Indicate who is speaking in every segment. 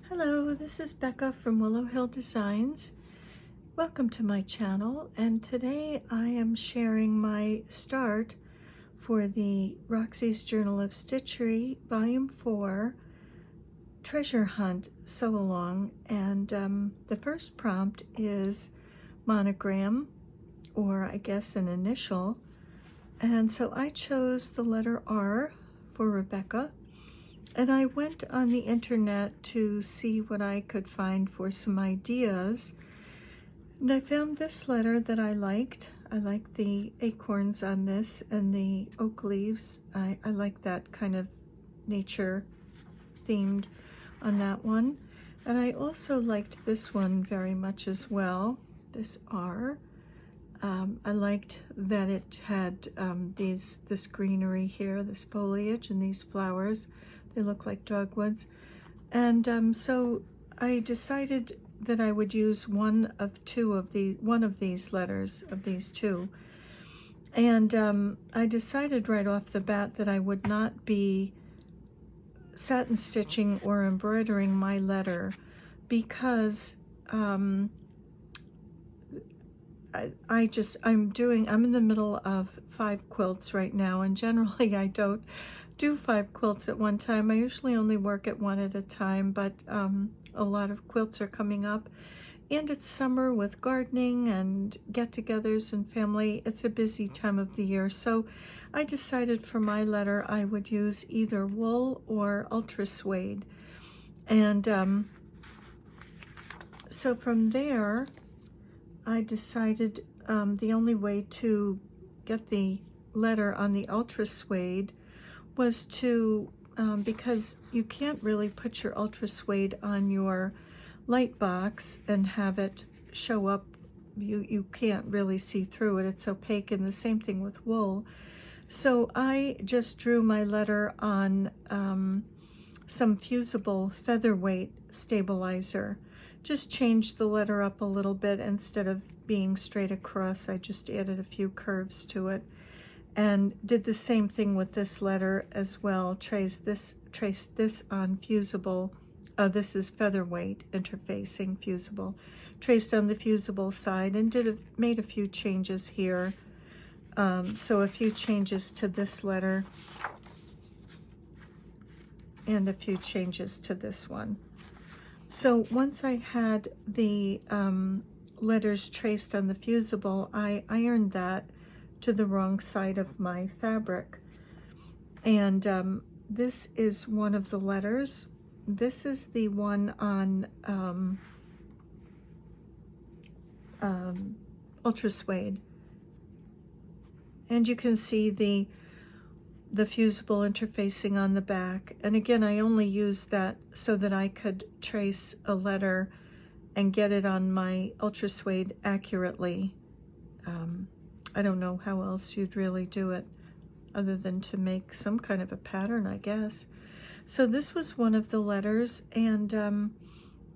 Speaker 1: Hello, this is Becca from Willow Hill Designs. Welcome to my channel, and today I am sharing my start for the Roxy's Journal of Stitchery Volume 4 Treasure Hunt Sew Along, and the first prompt is monogram, or I guess an initial, and so I chose the letter R for Rebecca. And I went on the internet to see what I could find for some ideas. And I found this letter that I liked. I like the acorns on this and the oak leaves. I like that kind of nature themed on that one. And I also liked this one very much as well, this R. I liked that it had this greenery here, this foliage and these flowers. They look like dogwoods. And so I decided that I would use one of these letters of these two. And I decided right off the bat that I would not be satin stitching or embroidering my letter because I'm in the middle of 5 quilts right now, and generally I don't do 5 quilts at one time. I usually only work at one at a time, but a lot of quilts are coming up, and it's summer with gardening and get-togethers and family. It's a busy time of the year, so I decided for my letter I would use either wool or ultra suede. And so from there I decided the only way to get the letter on the ultra suede was to, because you can't really put your ultra suede on your Lightbox and have it show up. You can't really see through it. It's opaque, and the same thing with wool. So I just drew my letter on some fusible featherweight stabilizer. Just changed the letter up a little bit. Instead of being straight across, I just added a few curves to it. And did the same thing with this letter as well. Traced this on fusible. This is featherweight interfacing fusible. Traced on the fusible side and made a few changes here. So a few changes to this letter and a few changes to this one. So once I had the letters traced on the fusible, I ironed that to the wrong side of my fabric. And this is one of the letters. This is the one on ultra suede. And you can see the fusible interfacing on the back. And again, I only used that so that I could trace a letter and get it on my ultra suede accurately. I don't know how else you'd really do it other than to make some kind of a pattern, I guess. So this was one of the letters, and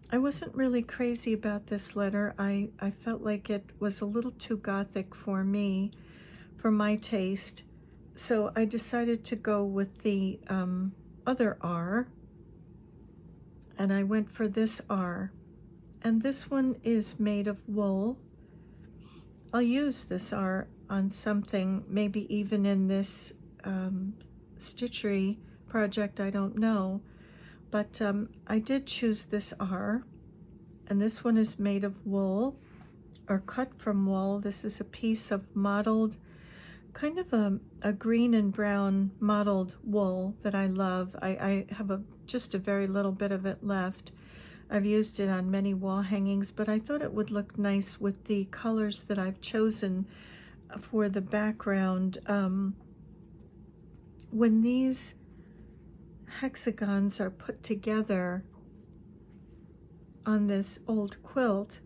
Speaker 1: I wasn't really crazy about this letter. I felt like it was a little too gothic for me, for my taste. So I decided to go with the other R, and I went for this R. And this one is made of wool. I'll use this R on something, maybe even in this stitchery project, I don't know. But I did choose this R, and this one is made of wool, or cut from wool. This is a piece of mottled, kind of a green and brown mottled wool that I love. I have just a very little bit of it left. I've used it on many wall hangings, but I thought it would look nice with the colors that I've chosen for the background. When these hexagons are put together on this old quilt,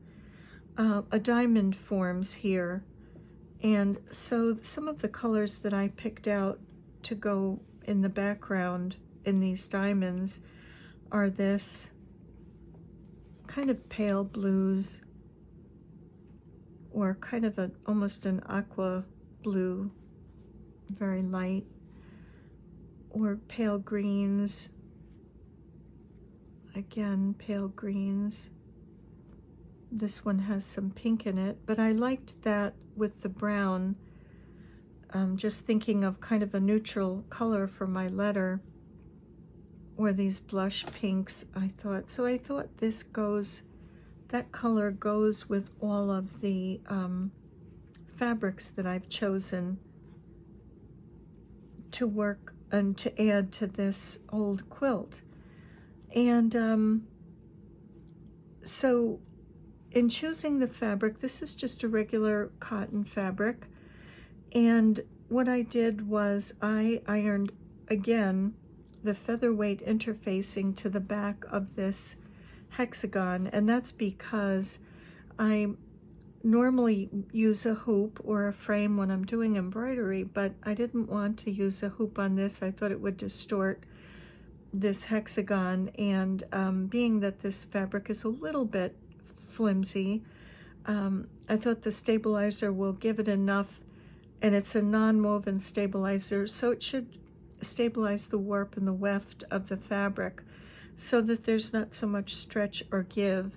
Speaker 1: a diamond forms here. And so some of the colors that I picked out to go in the background in these diamonds are this kind of pale blues, or kind of almost an aqua blue, very light, or pale greens, again, pale greens. This one has some pink in it, but I liked that with the brown. Just thinking of kind of a neutral color for my letter, or these blush pinks, I thought. So I thought this goes, that color goes with all of the fabrics that I've chosen to work and to add to this old quilt. And so in choosing the fabric, this is just a regular cotton fabric. And what I did was I ironed, again, the featherweight interfacing to the back of this hexagon. And that's because I normally use a hoop or a frame when I'm doing embroidery, but I didn't want to use a hoop on this. I thought it would distort this hexagon. And being that this fabric is a little bit flimsy, I thought the stabilizer will give it enough. And it's a non-woven stabilizer, so it should stabilize the warp and the weft of the fabric so that there's not so much stretch or give.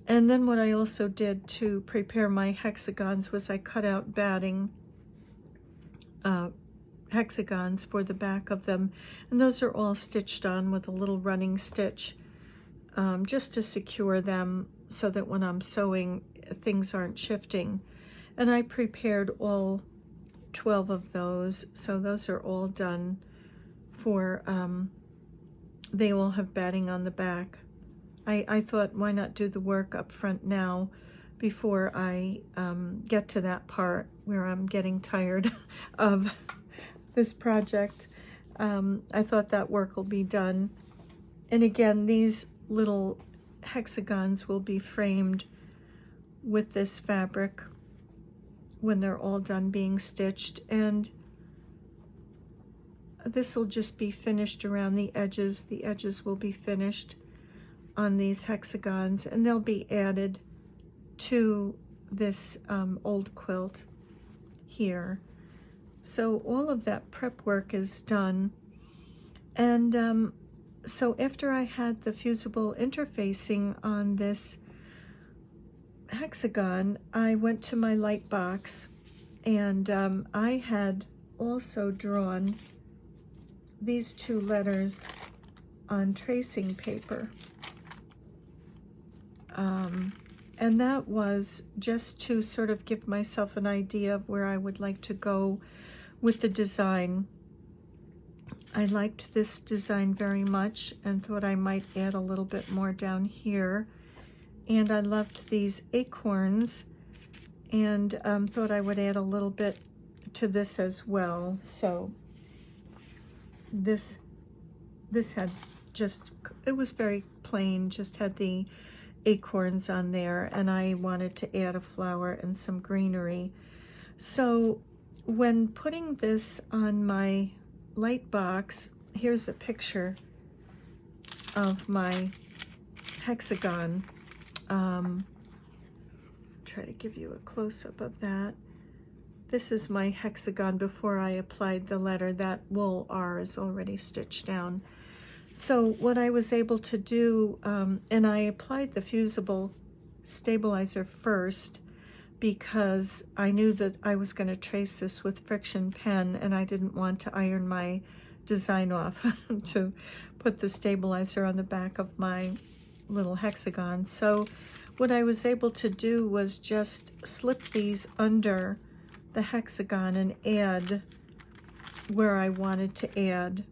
Speaker 1: And then what I also did to prepare my hexagons was I cut out batting hexagons for the back of them. And those are all stitched on with a little running stitch, just to secure them so that when I'm sewing, things aren't shifting. And I prepared all 12 of those, so those are all done for, they all have batting on the back. I thought, why not do the work up front now before I get to that part where I'm getting tired of this project. I thought that work will be done. And again, these little hexagons will be framed with this fabric when they're all done being stitched, and this will just be finished around the edges. The edges will be finished on these hexagons, and they'll be added to this old quilt here. So all of that prep work is done. And so after I had the fusible interfacing on this hexagon, I went to my Lightbox, and I had also drawn these two letters on tracing paper. And that was just to sort of give myself an idea of where I would like to go with the design. I liked this design very much and thought I might add a little bit more down here. And I loved these acorns, and thought I would add a little bit to this as well. So this had just, it was very plain, just had the acorns on there, and I wanted to add a flower and some greenery. So when putting this on my Lightbox, here's a picture of my hexagon. Try to give you a close-up of that. This is my hexagon before I applied the letter. That wool R is already stitched down. So what I was able to do, and I applied the fusible stabilizer first because I knew that I was going to trace this with friction pen, and I didn't want to iron my design off to put the stabilizer on the back of my little hexagon. So what I was able to do was just slip these under the hexagon and add where I wanted to add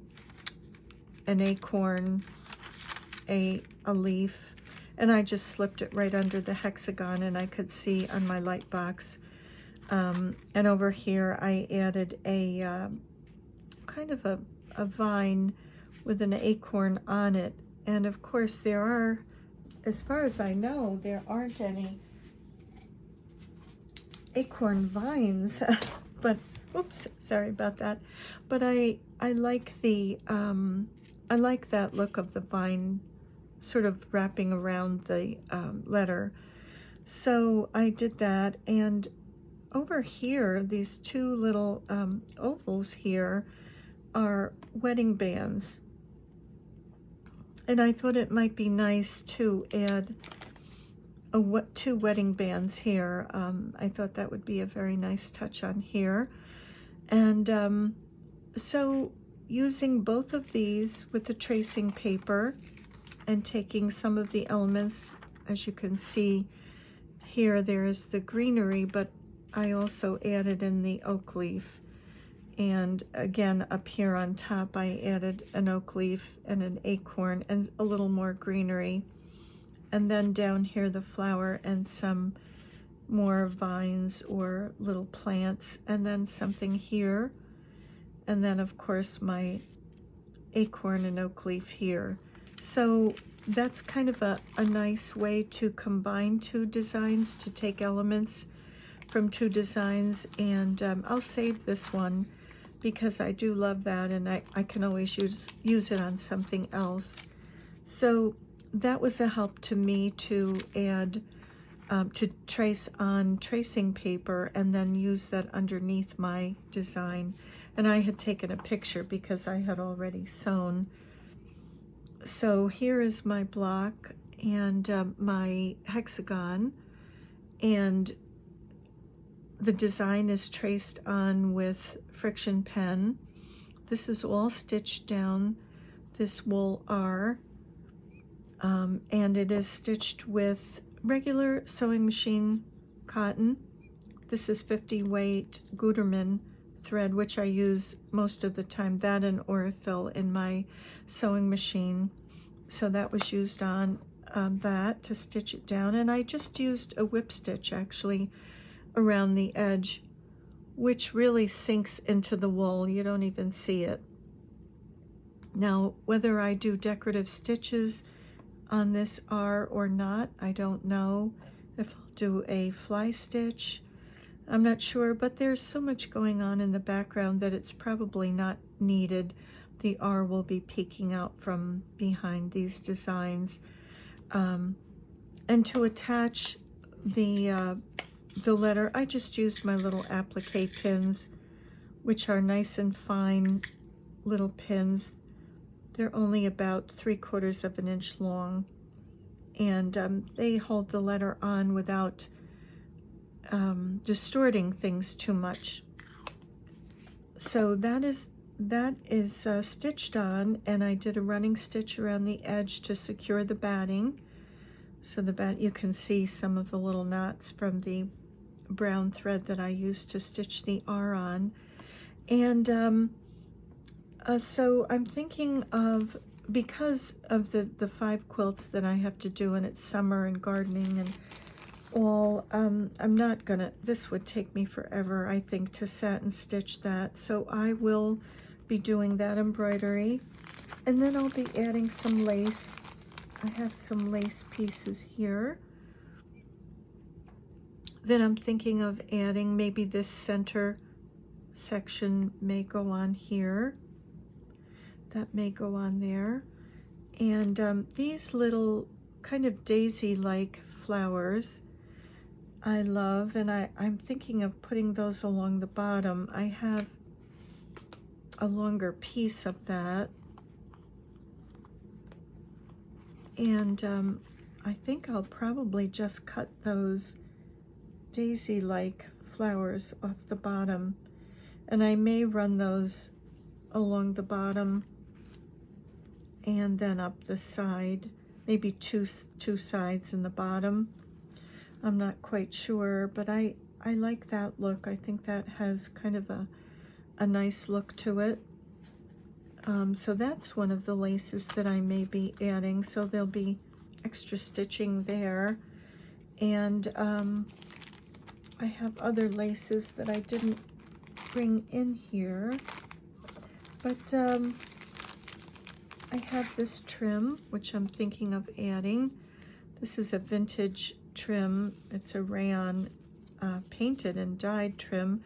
Speaker 1: an acorn, a leaf, and I just slipped it right under the hexagon, and I could see on my Lightbox. And over here I added a kind of a vine with an acorn on it. And of course there are, as far as I know, there aren't any acorn vines, but oops, sorry about that. But I like the I like that look of the vine sort of wrapping around the letter. So I did that, and over here, these two little ovals here are wedding bands. And I thought it might be nice to add two wedding bands here. I thought that would be a very nice touch on here. And so using both of these with the tracing paper and taking some of the elements, as you can see here, there's the greenery, but I also added in the oak leaf. And again, up here on top, I added an oak leaf and an acorn and a little more greenery. And then down here, the flower and some more vines or little plants, and then something here. And then, of course, my acorn and oak leaf here. So that's kind of a nice way to combine two designs, to take elements from two designs. And I'll save this one because I do love that, and I can always use it on something else. So that was a help to me to add, to trace on tracing paper and then use that underneath my design. And I had taken a picture because I had already sewn. So here is my block and my hexagon, and the design is traced on with friction pen. This is all stitched down, this wool R, and it is stitched with regular sewing machine cotton. This is 50 weight Gutermann thread, which I use most of the time, that and Orifil in my sewing machine. So that was used on that to stitch it down, and I just used a whip stitch actually around the edge, which really sinks into the wool. You don't even see it. Now, whether I do decorative stitches on this R or not, I don't know. If I'll do a fly stitch, I'm not sure, but there's so much going on in the background that it's probably not needed. The R will be peeking out from behind these designs. And to attach the letter, I just used my little applique pins, which are nice and fine little pins. They're only about 3/4 of an inch long, and they hold the letter on without distorting things too much. So that is stitched on, and I did a running stitch around the edge to secure the batting. So you can see some of the little knots from the brown thread that I used to stitch the R on. And so I'm thinking of, because of the 5 quilts that I have to do, and it's summer and gardening and all, I'm not gonna, this would take me forever, I think, to satin stitch that. So I will be doing that embroidery, and then I'll be adding some lace. I have some lace pieces here that I'm thinking of adding. Maybe this center section may go on here. That may go on there. And these little kind of daisy-like flowers I love, and I'm thinking of putting those along the bottom. I have a longer piece of that, and I think I'll probably just cut those daisy-like flowers off the bottom, and I may run those along the bottom and then up the side, maybe two sides in the bottom. I'm not quite sure, but I like that look. I think that has kind of a nice look to it. So that's one of the laces that I may be adding, so there'll be extra stitching there. And I have other laces that I didn't bring in here, but I have this trim, which I'm thinking of adding. This is a vintage trim. It's a rayon painted and dyed trim,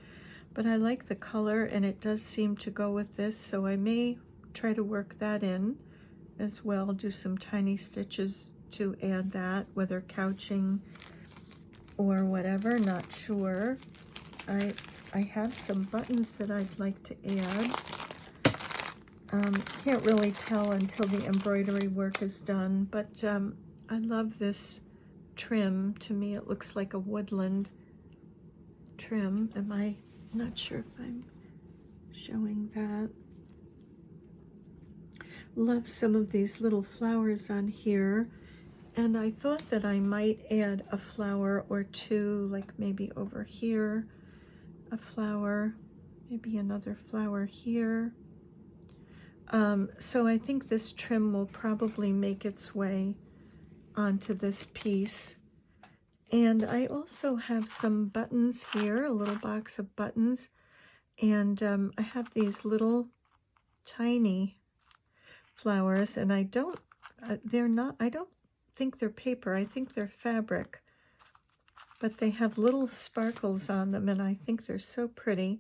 Speaker 1: but I like the color, and it does seem to go with this, so I may try to work that in as well, do some tiny stitches to add that, whether couching or whatever, not sure. I have some buttons that I'd like to add. Can't really tell until the embroidery work is done, but I love this trim. To me, it looks like a woodland trim. I'm not sure if I'm showing that. Love some of these little flowers on here. And I thought that I might add a flower or two, like maybe over here, a flower, maybe another flower here. So I think this trim will probably make its way onto this piece. And I also have some buttons here, a little box of buttons. And I have these little tiny flowers, and I don't think they're paper. I think they're fabric. But they have little sparkles on them, and I think they're so pretty.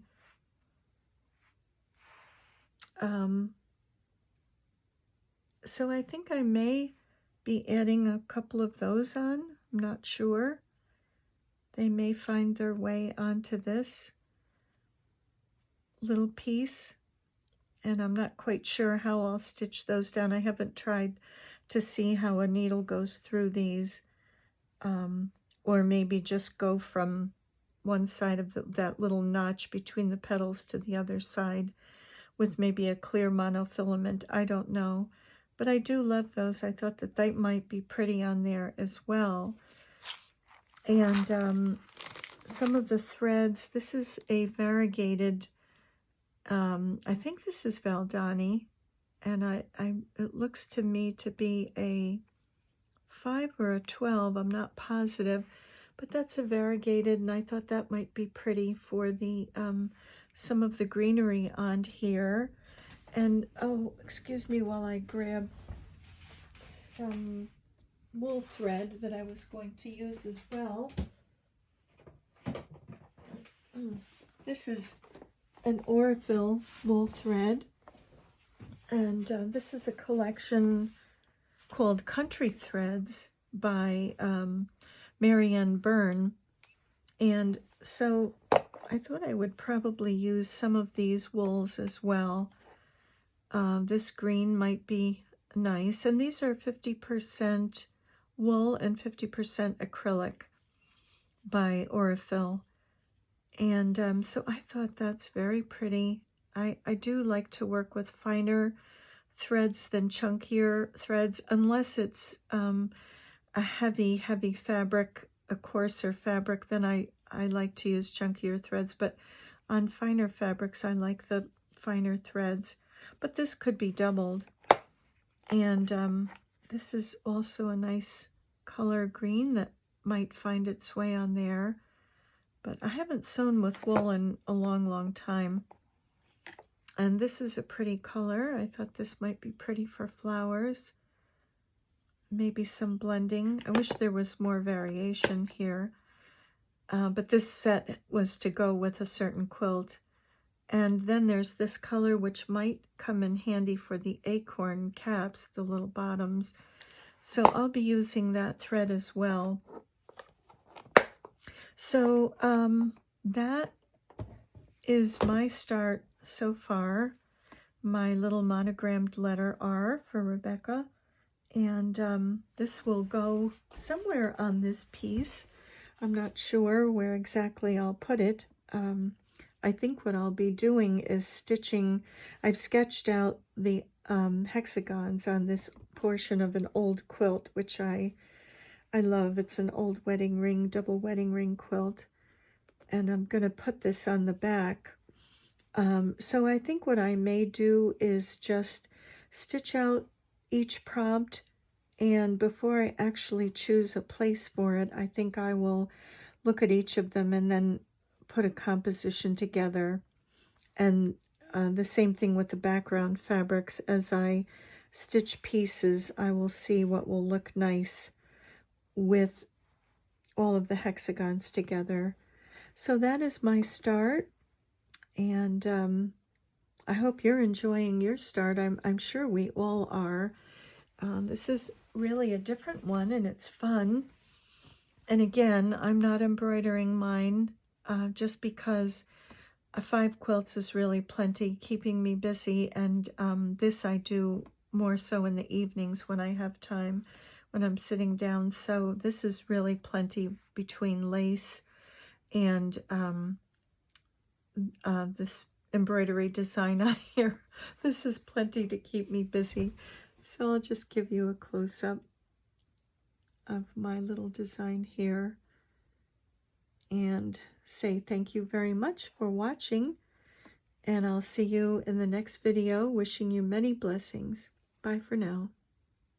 Speaker 1: So I think I may be adding a couple of those on. I'm not sure. They may find their way onto this little piece, and I'm not quite sure how I'll stitch those down. I haven't tried to see how a needle goes through these, or maybe just go from one side of that little notch between the petals to the other side with maybe a clear monofilament. I don't know. But I do love those. I thought that they might be pretty on there as well. And some of the threads, this is a variegated, I think this is Valdani, and it looks to me to be a 5 or a 12, I'm not positive, but that's a variegated, and I thought that might be pretty for the some of the greenery on here. And, oh, excuse me while I grab some wool thread that I was going to use as well. This is an Aurifil wool thread, and this is a collection called Country Threads by Marianne Byrne. And so I thought I would probably use some of these wools as well. This green might be nice, and these are 50% wool and 50% acrylic by Aurifil. And so I thought that's very pretty. I do like to work with finer threads than chunkier threads, unless it's a heavy fabric, a coarser fabric, then I like to use chunkier threads. But on finer fabrics, I like the finer threads. But this could be doubled. And this is also a nice color green that might find its way on there. But I haven't sewn with wool in a long time. And this is a pretty color. I thought this might be pretty for flowers. Maybe some blending. I wish there was more variation here. But this set was to go with a certain quilt. And then there's this color which might come in handy for the acorn caps, the little bottoms. So I'll be using that thread as well. So that is my start so far. My little monogrammed letter R for Rebecca. And this will go somewhere on this piece. I'm not sure where exactly I'll put it. I think what I'll be doing is stitching. I've sketched out the hexagons on this portion of an old quilt, which I love. It's an old wedding ring, double wedding ring quilt. And I'm going to put this on the back. So I think what I may do is just stitch out each prompt, and before I actually choose a place for it, I think I will look at each of them and then put a composition together. And the same thing with the background fabrics. As I stitch pieces, I will see what will look nice with all of the hexagons together. So that is my start, and I hope you're enjoying your start. I'm sure we all are. This is really a different one, and it's fun. And again, I'm not embroidering mine just because 5 quilts is really plenty, keeping me busy, and this I do more so in the evenings when I have time, when I'm sitting down. So this is really plenty between lace and this embroidery design on here. This is plenty to keep me busy. So I'll just give you a close-up of my little design here and say thank you very much for watching, and I'll see you in the next video. Wishing you many blessings. Bye for now.